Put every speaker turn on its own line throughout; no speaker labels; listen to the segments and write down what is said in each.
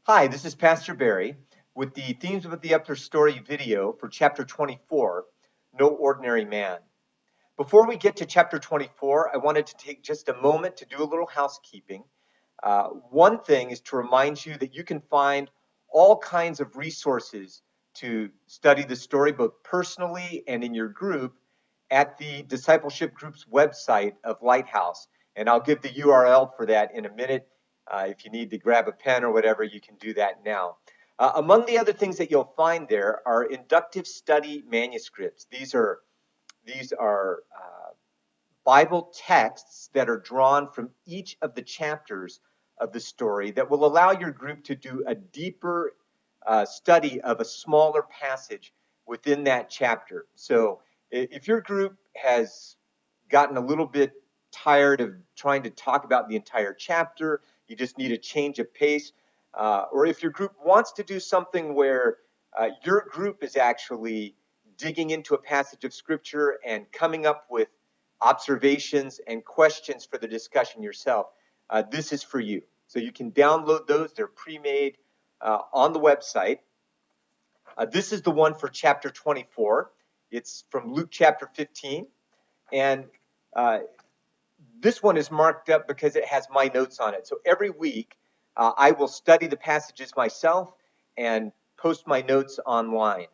Hi, this is Pastor Barry with the Themes of the Upper Story video for chapter 24, No Ordinary Man. Before we get to chapter 24, I wanted to take just a moment to do a little housekeeping. One thing is to remind you that you can find all kinds of resources to study the story, both personally and in your group, at the discipleship group's website of Lighthouse. And I'll give the URL for that in a minute. If you need to grab a pen or whatever, you can do that now. Among the other things that you'll find there are inductive study manuscripts. These are Bible texts that are drawn from each of the chapters of the story that will allow your group to do a deeper study of a smaller passage within that chapter. So if your group has gotten a little bit tired of trying to talk about the entire chapter, you just need a change of pace, or if your group wants to do something where your group is actually digging into a passage of scripture and coming up with observations and questions for the discussion yourself, this is for you. So you can download those. They're pre-made on the website. This is the one for chapter 24. It's from Luke chapter 15. And this one is marked up because it has my notes on it. So every week, I will study the passages myself and post my notes online.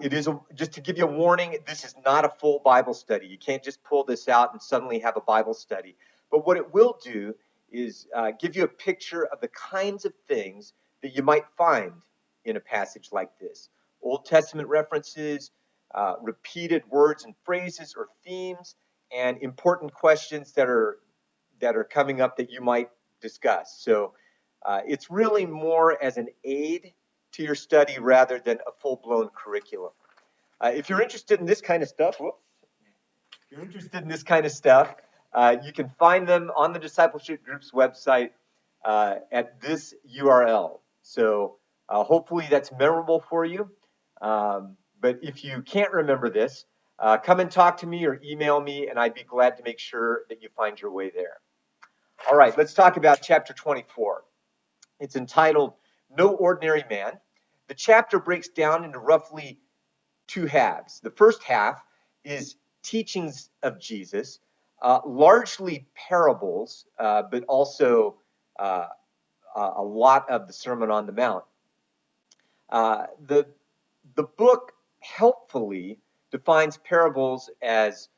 It is just to give you a warning, this is not a full Bible study. You can't just pull this out and suddenly have a Bible study. But what it will do is give you a picture of the kinds of things that you might find in a passage like this. Old Testament references, repeated words and phrases or themes, and important questions that are coming up that you might discuss. So it's really more as an aid to your study rather than a full-blown curriculum. If you're interested in this kind of stuff, you can find them on the Discipleship Group's website at this URL. So hopefully that's memorable for you. But if you can't remember this, come and talk to me or email me, and I'd be glad to make sure that you find your way there. All right, let's talk about chapter 24. It's entitled No Ordinary Man. The chapter breaks down into roughly two halves. The first half is teachings of Jesus, largely parables, but also a lot of the Sermon on the Mount. The book helpfully defines parables as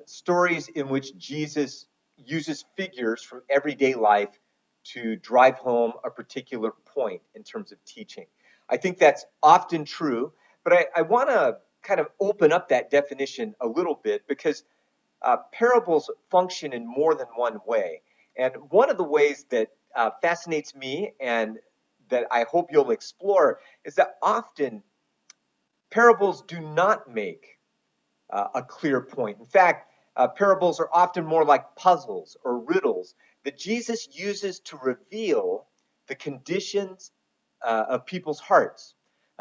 stories in which Jesus uses figures from everyday life to drive home a particular point in terms of teaching. I think that's often true, but I want to kind of open up that definition a little bit because parables function in more than one way. And one of the ways that fascinates me and that I hope you'll explore is that often parables do not make a clear point. In fact, parables are often more like puzzles or riddles that Jesus uses to reveal the conditions of people's hearts,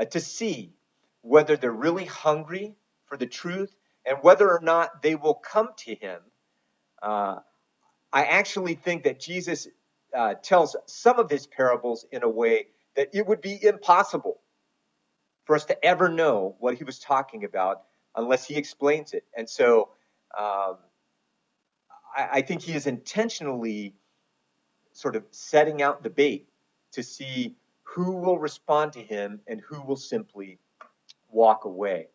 to see whether they're really hungry for the truth and whether or not they will come to him. I actually think that Jesus tells some of his parables in a way that it would be impossible for us to ever know what he was talking about unless he explains it. And so I think he is intentionally sort of setting out the bait to see who will respond to him and who will simply walk away.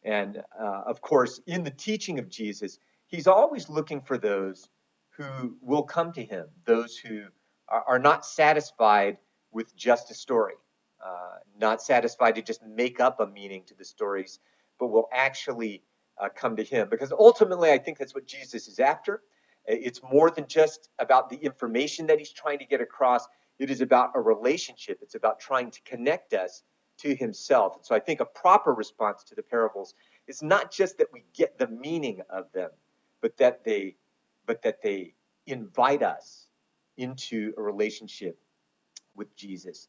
And of course, in the teaching of Jesus, he's always looking for those who will come to him, those who are not satisfied with just a story, not satisfied to just make up a meaning to the stories, but will actually come to him. Because ultimately, I think that's what Jesus is after. It's more than just about the information that he's trying to get across. It is about a relationship. It's about trying to connect us to himself. And so I think a proper response to the parables is not just that we get the meaning of them, but that they invite us into a relationship with Jesus.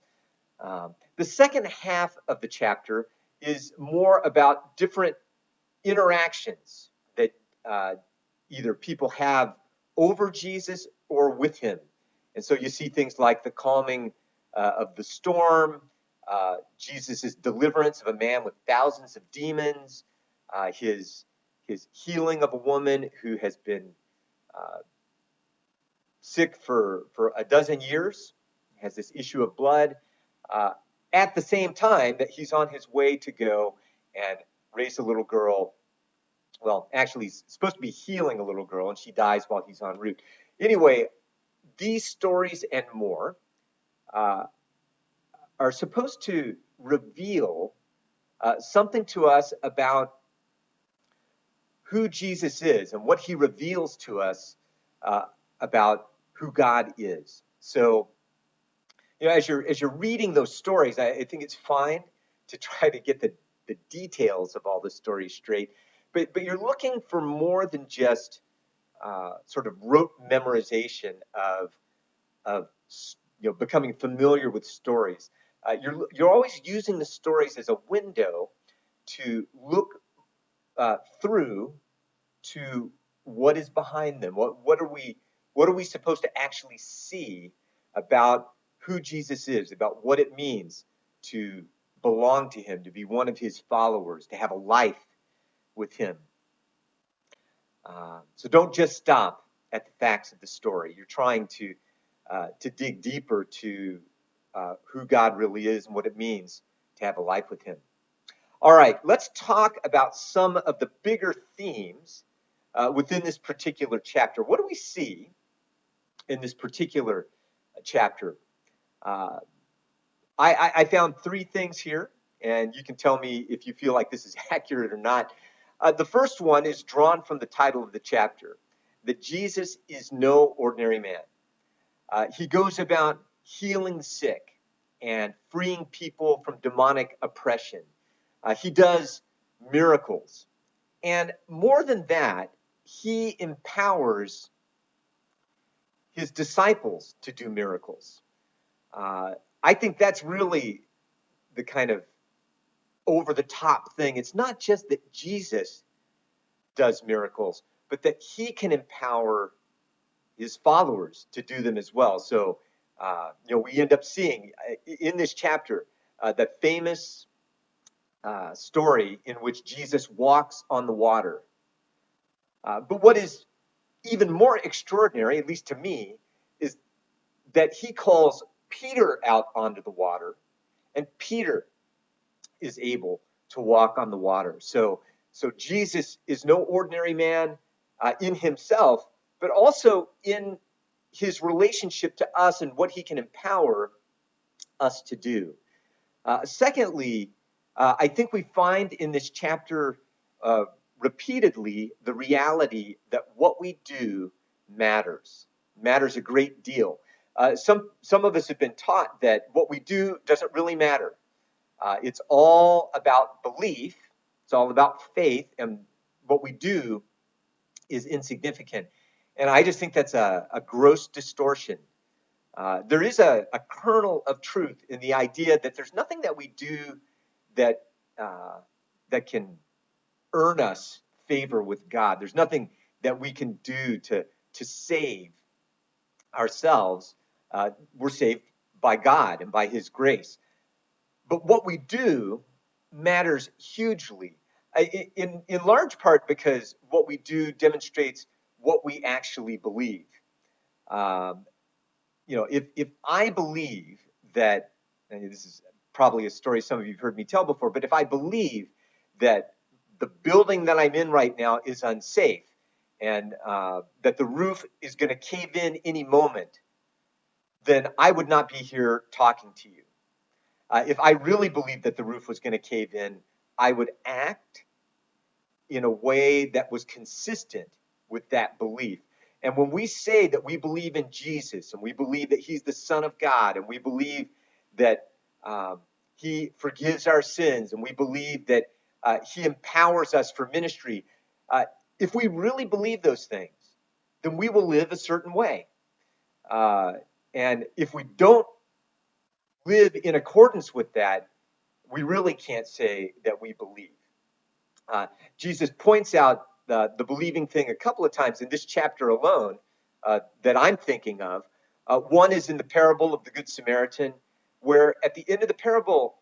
The second half of the chapter is more about different interactions that either people have over Jesus or with him. And so you see things like the calming of the storm, Jesus' deliverance of a man with thousands of demons, his healing of a woman who has been sick for a dozen years, has this issue of blood, at the same time that he's on his way to go and raise a little girl. Well, actually, he's supposed to be healing a little girl, and she dies while he's en route. Anyway, these stories and more are supposed to reveal something to us about who Jesus is and what he reveals to us about who God is. So, as you're reading those stories, I think it's fine to try to get the details of all the stories straight, but you're looking for more than just sort of rote memorization of becoming familiar with stories. You're always using the stories as a window to look through to what is behind them. What are we supposed to actually see about who Jesus is, about what it means to belong to him, to be one of his followers, to have a life with him. So don't just stop at the facts of the story. You're trying to dig deeper to who God really is and what it means to have a life with him. All right, let's talk about some of the bigger themes within this particular chapter. What do we see in this particular chapter? I found three things here, and you can tell me if you feel like this is accurate or not. The first one is drawn from the title of the chapter, that Jesus is no ordinary man. He goes about healing the sick and freeing people from demonic oppression. He does miracles. And more than that, he empowers his disciples to do miracles. I think that's really the kind of over-the-top thing. It's not just that Jesus does miracles, but that he can empower his followers to do them as well. So, we end up seeing in this chapter the famous story in which Jesus walks on the water. But what is even more extraordinary, at least to me, is that he calls Peter out onto the water, and Peter is able to walk on the water. So Jesus is no ordinary man in himself, but also in his relationship to us and what he can empower us to do. Secondly, I think we find in this chapter repeatedly the reality that what we do matters a great deal. Some of us have been taught that what we do doesn't really matter. It's all about belief. It's all about faith, and what we do is insignificant. And I just think that's a gross distortion. There is a kernel of truth in the idea that there's nothing that we do that can earn us favor with God. There's nothing that we can do to save ourselves. We're saved by God and by his grace. But what we do matters hugely, in large part because what we do demonstrates what we actually believe. If I believe that, and this is probably a story some of you have heard me tell before, but if I believe that the building that I'm in right now is unsafe and that the roof is going to cave in any moment, then I would not be here talking to you. If I really believed that the roof was going to cave in, I would act in a way that was consistent with that belief. And when we say that we believe in Jesus and we believe that he's the Son of God and we believe that he forgives our sins and we believe that he empowers us for ministry, if we really believe those things, then we will live a certain way. And if we don't live in accordance with that, we really can't say that we believe. Jesus points out the believing thing a couple of times in this chapter alone that I'm thinking of. One is in the parable of the Good Samaritan, where at the end of the parable,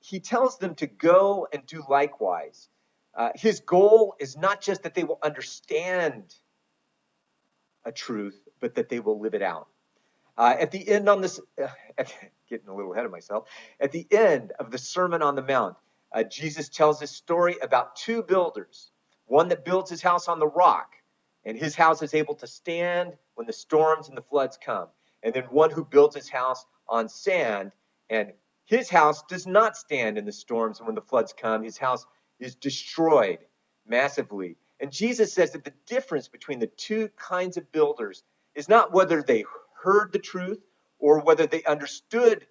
he tells them to go and do likewise. His goal is not just that they will understand a truth, but that they will live it out. At the end on this, getting a little ahead of myself, at the end of the Sermon on the Mount, Jesus tells this story about two builders, one that builds his house on the rock, and his house is able to stand when the storms and the floods come, and then one who builds his house on sand, and his house does not stand in the storms, and when the floods come, his house is destroyed massively. And Jesus says that the difference between the two kinds of builders is not whether they heard the truth or whether they understood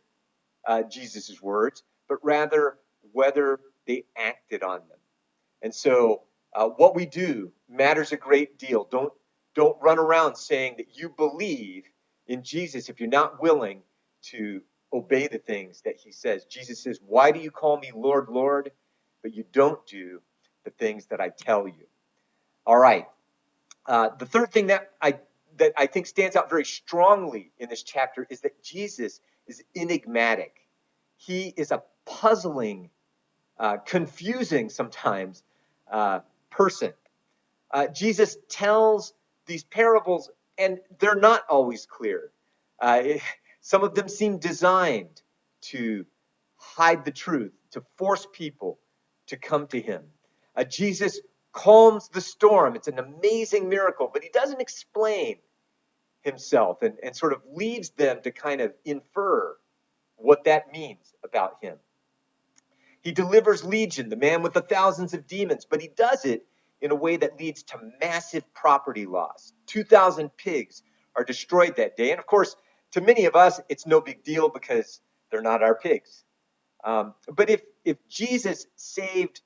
Jesus' words, but rather whether they acted on them. And so what we do matters a great deal. Don't run around saying that you believe in Jesus if you're not willing to obey the things that he says. Jesus says, "Why do you call me Lord, Lord, but you don't do the things that I tell you?" All right. The third thing that I think stands out very strongly in this chapter is that Jesus is enigmatic. He is a puzzling, confusing sometimes person. Jesus tells these parables, and they're not always clear. Some of them seem designed to hide the truth, to force people to come to him. Jesus calms the storm. It's an amazing miracle, but he doesn't explain himself and sort of leaves them to kind of infer what that means about him. He delivers Legion, the man with the thousands of demons, but he does it in a way that leads to massive property loss. 2,000 pigs are destroyed that day. And of course, to many of us, it's no big deal because they're not our pigs. But if Jesus saved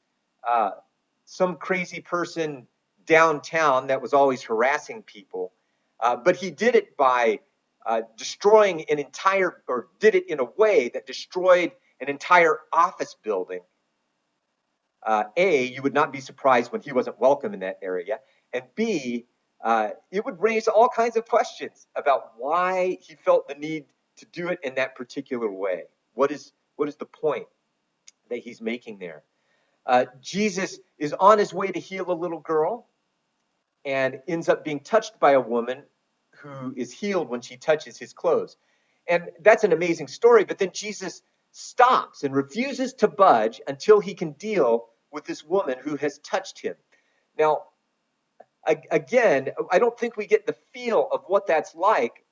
some crazy person downtown that was always harassing people, but he did it by destroying an entire, or did it in a way that destroyed an entire office building. A, you would not be surprised when he wasn't welcome in that area, and B, it would raise all kinds of questions about why he felt the need to do it in that particular way. What is the point that he's making there? Jesus is on his way to heal a little girl and ends up being touched by a woman who is healed when she touches his clothes. And that's an amazing story, but then Jesus stops and refuses to budge until he can deal with this woman who has touched him. Now, again, I don't think we get the feel of what that's like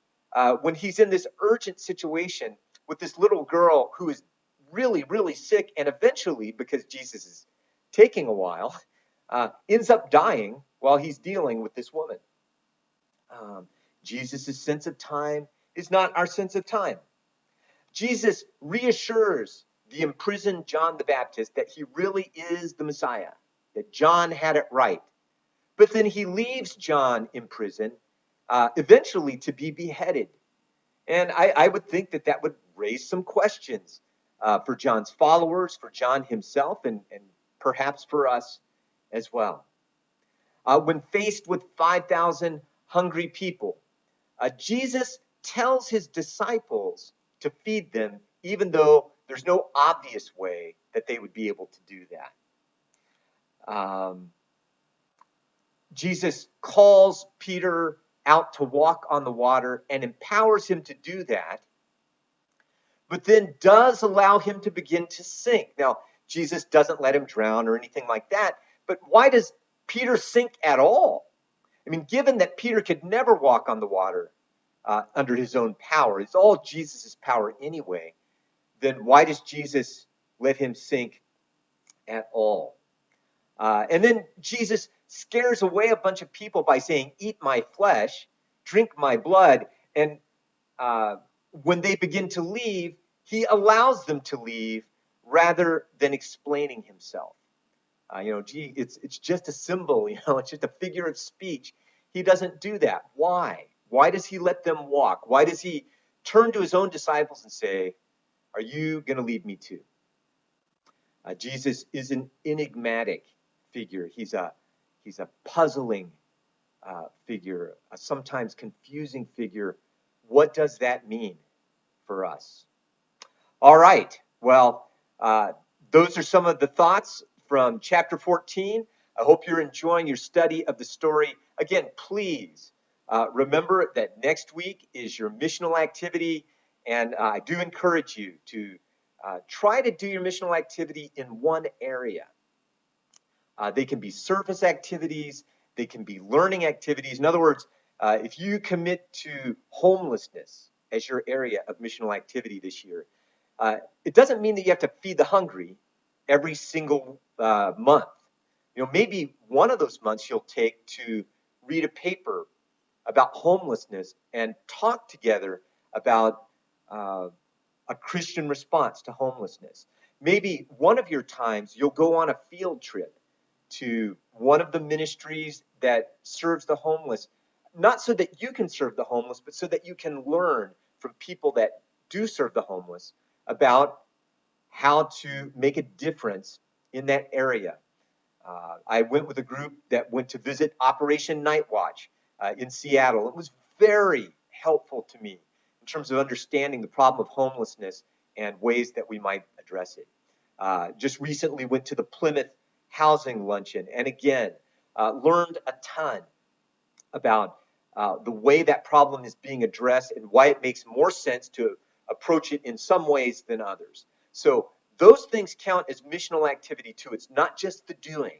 when he's in this urgent situation with this little girl who is really, really sick, and eventually, because Jesus is taking a while, ends up dying while he's dealing with this woman. Jesus' sense of time is not our sense of time. Jesus reassures the imprisoned John the Baptist that he really is the Messiah, that John had it right. But then he leaves John in prison, eventually to be beheaded. And I would think that would raise some questions for John's followers, for John himself, and perhaps for us as well. When faced with 5,000 hungry people, Jesus tells his disciples to feed them, even though there's no obvious way that they would be able to do that. Jesus calls Peter out to walk on the water and empowers him to do that, but then does allow him to begin to sink. Now, Jesus doesn't let him drown or anything like that, but why does Peter sink at all? I mean, given that Peter could never walk on the water under his own power, it's all Jesus' power anyway, then why does Jesus let him sink at all? And then Jesus scares away a bunch of people by saying, "Eat my flesh, drink my blood." And when they begin to leave, he allows them to leave rather than explaining himself. It's just a symbol, it's just a figure of speech. He doesn't do that. Why? Why does he let them walk? Why does he turn to his own disciples and say, "Are you going to leave me too?" Jesus is an enigmatic figure. He's a puzzling figure, a sometimes confusing figure. What does that mean for us? All right. Well, those are some of the thoughts from chapter 14. I hope you're enjoying your study of the story. Again, please remember that next week is your missional activity, and I do encourage you to try to do your missional activity in one area. They can be service activities, they can be learning activities. In other words, if you commit to homelessness as your area of missional activity this year, it doesn't mean that you have to feed the hungry every single month. Maybe one of those months you'll take to read a paper about homelessness and talk together about a Christian response to homelessness. Maybe one of your times you'll go on a field trip to one of the ministries that serves the homeless, not so that you can serve the homeless, but so that you can learn from people that do serve the homeless about how to make a difference in that area. I went with a group that went to visit Operation Night Watch in Seattle. It was very helpful to me in terms of understanding the problem of homelessness and ways that we might address it. Just recently went to the Plymouth Housing Luncheon and again learned a ton about the way that problem is being addressed and why it makes more sense to approach it in some ways than others. So those things count as missional activity too. It's not just the doing.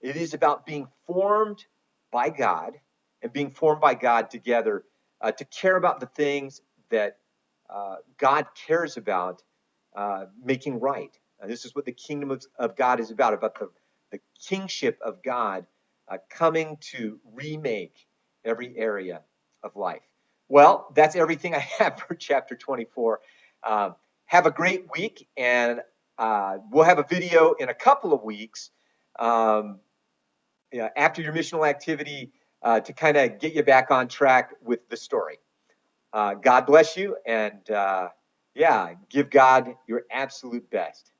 It is about being formed by God and being formed by God together to care about the things that God cares about making right. This is what the kingdom of God is about the kingship of God coming to remake every area of life. Well, that's everything I have for chapter 24. Have a great week, and we'll have a video in a couple of weeks after your missional activity to kind of get you back on track with the story. God bless you, and give God your absolute best.